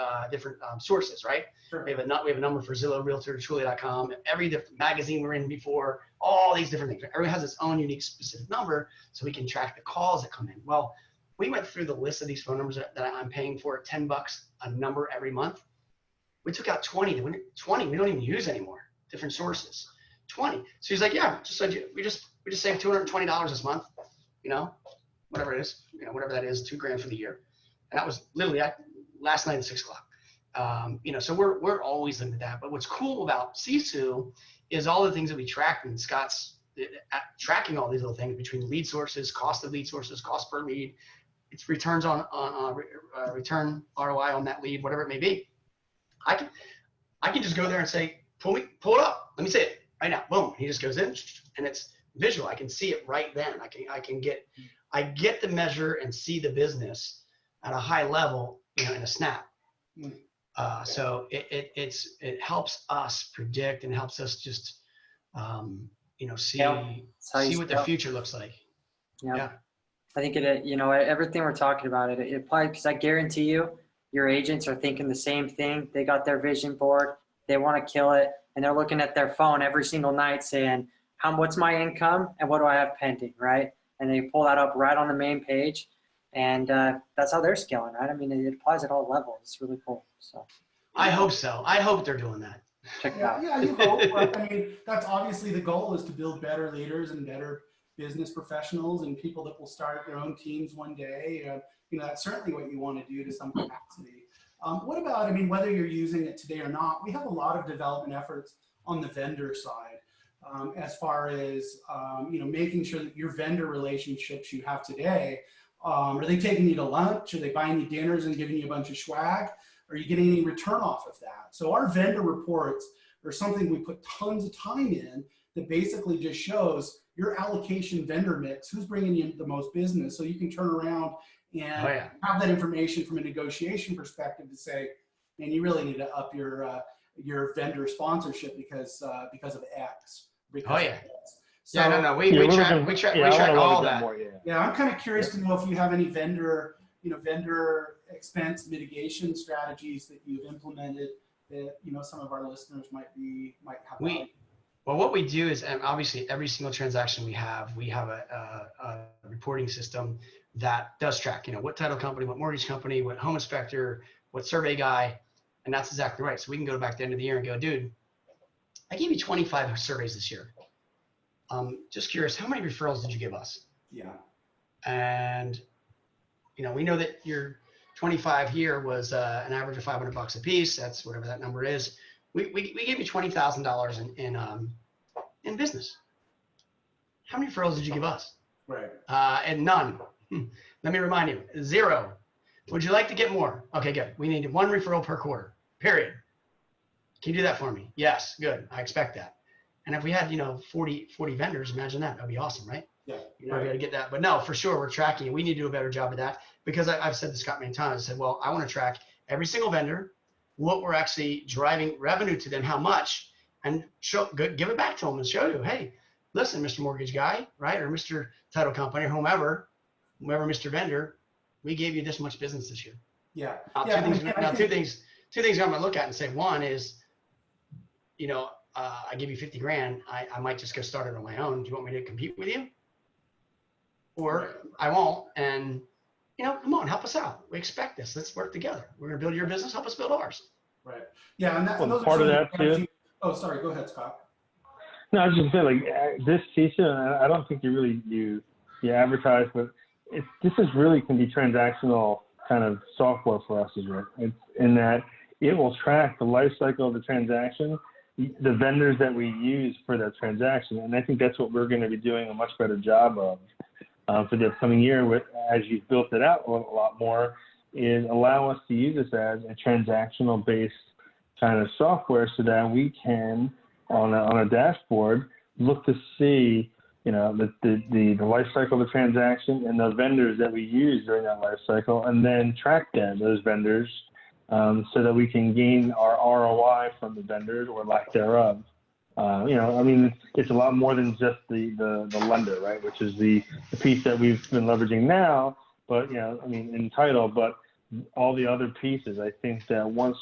sources, right? Sure. We have a number for Zillow, Realtor, Trulia.com, every different magazine we're in before, all these different things. Everyone has its own unique specific number, so we can track the calls that come in. Well, we went through the list of these phone numbers that I'm paying for at $10 a number every month. We took out 20. 20 we don't even use anymore. Different sources. 20. So he's like, yeah, we just saved $220 this month. Whatever it is, whatever that is, $2,000 for the year. And that was literally last night at 6 o'clock. So we're always into that. But what's cool about Sisu is all the things that we track, and Scott's tracking all these little things between lead sources, cost of lead sources, cost per lead. It's returns on return ROI on that lead, whatever it may be. I can just go there and say, pull it up. Let me see it right now. Boom. He just goes in, and it's visual. I can see it right then. I get to measure and see the business at a high level, in a snap. So it helps us predict and helps us just, see what the future looks like. Yeah. I think everything we're talking about, it probably, because I guarantee you, your agents are thinking the same thing. They got their vision board. They want to kill it. And they're looking at their phone every single night saying, what's my income and what do I have pending, right? And they pull that up right on the main page. And that's how they're scaling, right? I mean, it applies at all levels. It's really cool. So I hope so. I hope they're doing that. Check it out. Yeah, you hope. But, I mean, that's obviously the goal, is to build better leaders and better business professionals and people that will start their own teams one day. That's certainly what you want to do to some capacity. What about, whether you're using it today or not, we have a lot of development efforts on the vendor side, as far as, making sure that your vendor relationships you have today, are they taking you to lunch? Are they buying you dinners and giving you a bunch of swag? Are you getting any return off of that? So our vendor reports are something we put tons of time in that basically just shows your allocation vendor mix, who's bringing you the most business, so you can turn around and have that information from a negotiation perspective to say, man, you really need to up your vendor sponsorship because of X. So, no. We track all that. Yeah, I'm kind of curious to know if you have any vendor expense mitigation strategies that you've implemented that some of our listeners might have. Well, what we do is, and obviously every single transaction we have a reporting system that does track, what title company, what mortgage company, what home inspector, what survey guy, and that's exactly right. So we can go back to the end of the year and go, dude, I gave you 25 surveys this year. Just curious, how many referrals did you give us? Yeah. And, we know that your 25 here was an average of $500 a piece. That's whatever that number is. We gave you $20,000 in business. How many referrals did you give us? Right. And none. Let me remind you, 0. Would you like to get more? Okay, good. We need 1 referral per quarter, period. Can you do that for me? Yes, good. I expect that. And if we had, 40 vendors, imagine that. That'd be awesome, right? Yeah. We got to get that. But no, for sure, we're tracking. We need to do a better job of that, because I've said to Scott many times. I said, well, I want to track every single vendor, what we're actually driving revenue to them, how much, and give it back to them and show you, hey, listen, Mr. Mortgage Guy, right, or Mr. Title Company, or whomever, Mr. Vendor, we gave you this much business this year. Yeah. Two things I'm gonna look at and say, one is, I give you 50 grand, I might just go start it on my own. Do you want me to compete with you? Or I won't, and come on, help us out. We expect this. Let's work together. We're gonna build your business, help us build ours. Right. Yeah, and those part are of that too. Oh, sorry. Go ahead, Scott. No, I was just saying, this season, I don't think you advertise, but this is really can be transactional kind of software for us, is right? It's in that it will track the life cycle of the transaction the vendors that we use for that transaction. And I think that's what we're going to be doing a much better job of for the upcoming year, as you've built it out a lot more, is allow us to use this as a transactional based kind of software so that we can, on a dashboard, look to see, the life cycle of the transaction and the vendors that we use during that life cycle, and then track those vendors so that we can gain our ROI from the vendors or lack thereof. It's a lot more than just the lender, right? Which is the piece that we've been leveraging now, but, in title, but all the other pieces, I think that once,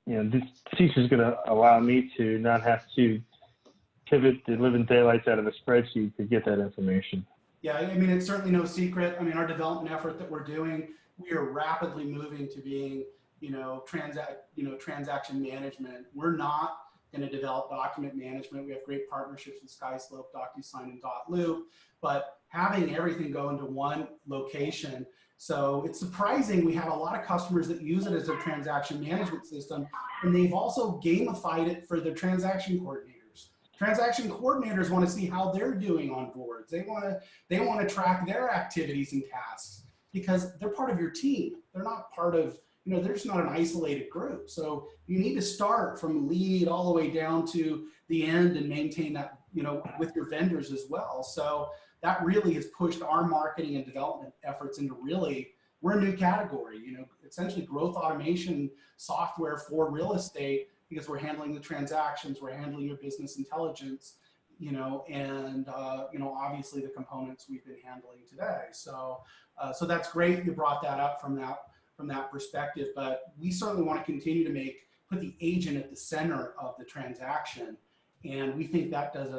this Sisu is going to allow me to not have to pivot the living daylights out of a spreadsheet to get that information. Yeah, it's certainly no secret. Our development effort that we're doing, we are rapidly moving to being, transaction management. We're not going to develop document management. We have great partnerships with SkySlope, DocuSign, and Loop, but having everything go into one location. So it's surprising. We have a lot of customers that use it as their transaction management system, and they've also gamified it for their transaction coordinators. Transaction coordinators want to see how they're doing on boards. They want to track their activities and tasks because they're part of your team. They're not part of, they're just not an isolated group. So you need to start from lead all the way down to the end and maintain that, with your vendors as well. So that really has pushed our marketing and development efforts into we're a new category, essentially growth automation software for real estate, because we're handling the transactions, we're handling your business intelligence, and obviously the components we've been handling today. So that's great you brought that up from that perspective, but we certainly want to continue to put the agent at the center of the transaction. And we think that does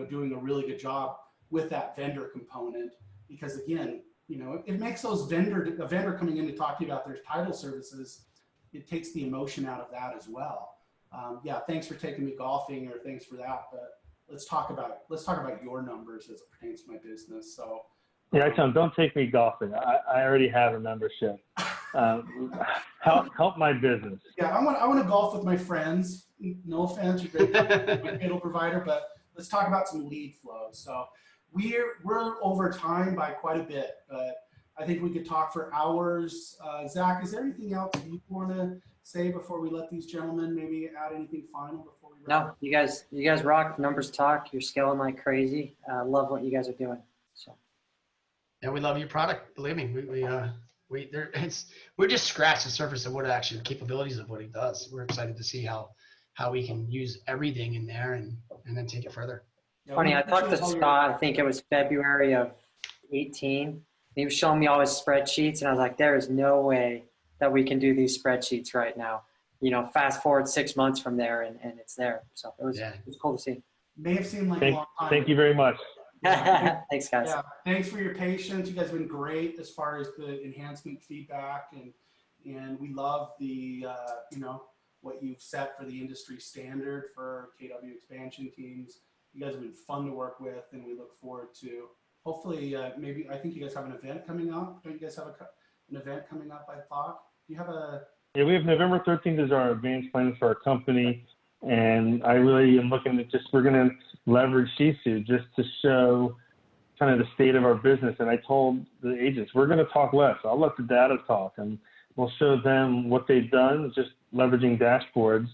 doing a really good job with that vendor component, because again, it makes a vendor coming in to talk to you about their title services, it takes the emotion out of that as well. Yeah, thanks for taking me golfing, or thanks for that, but let's talk about your numbers as it pertains to my business. So yeah, I tell them, don't take me golfing. I already have a membership. Help my business. Yeah, I want to golf with my friends. No offense, you're great, my cable provider, but let's talk about some lead flow. So we're over time by quite a bit, but I think we could talk for hours. Zach, is there anything else you want to say before we let these gentlemen maybe add anything final before we wrap up? No, you guys rock. Numbers talk. You're scaling like crazy. Love what you guys are doing. So. Yeah, we love your product. Believe me, we're just scratched the surface of what actually the capabilities of what it does. We're excited to see how we can use everything in there and then take it further. Yeah, Funny, I talked to Scott, I think it was February of 18. He was showing me all his spreadsheets, and I was like, there is no way that we can do these spreadsheets right now. Fast forward 6 months from there, and it's there. So it was cool to see. May have seemed like a long time. Thank you very much. Thanks, guys. Yeah, thanks for your patience. You guys have been great as far as the enhancement feedback, and we love the what you've set for the industry standard for KW expansion teams. You guys have been fun to work with, and we look forward to hopefully maybe, I think you guys have an event coming up. Don't you guys have an event coming up, I thought? Do you have a... Yeah, we have November 13th as our advanced plans for our company. And I really am looking at we're going to leverage Sisu just to show kind of the state of our business. And I told the agents, we're going to talk less. I'll let the data talk, and we'll show them what they've done, just leveraging dashboards,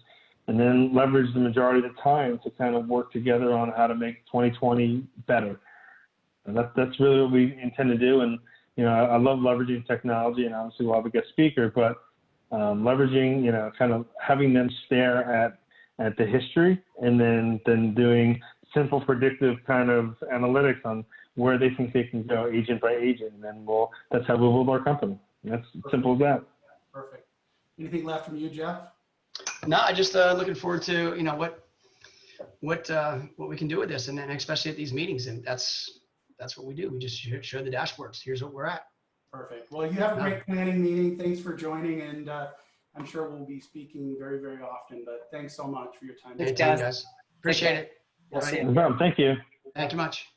and then leverage the majority of the time to kind of work together on how to make 2020 better. And that's really what we intend to do. And, I love leveraging technology, and obviously we'll have a guest speaker, but leveraging, kind of having them stare at the history, and then doing simple predictive kind of analytics on where they think they can go agent by agent. And then that's how we'll build our company. And that's simple as that. Perfect. Anything left from you, Jeff? No, I just looking forward to, what we can do with this, and then especially at these meetings. And that's what we do. We just show the dashboards. Here's what we're at. Perfect. Well, you have a great planning meeting. Thanks for joining, and I'm sure we'll be speaking very, very often, but thanks so much for your time. Thanks, guys. Appreciate it. We'll see you. No problem. Thank you. Thank you much.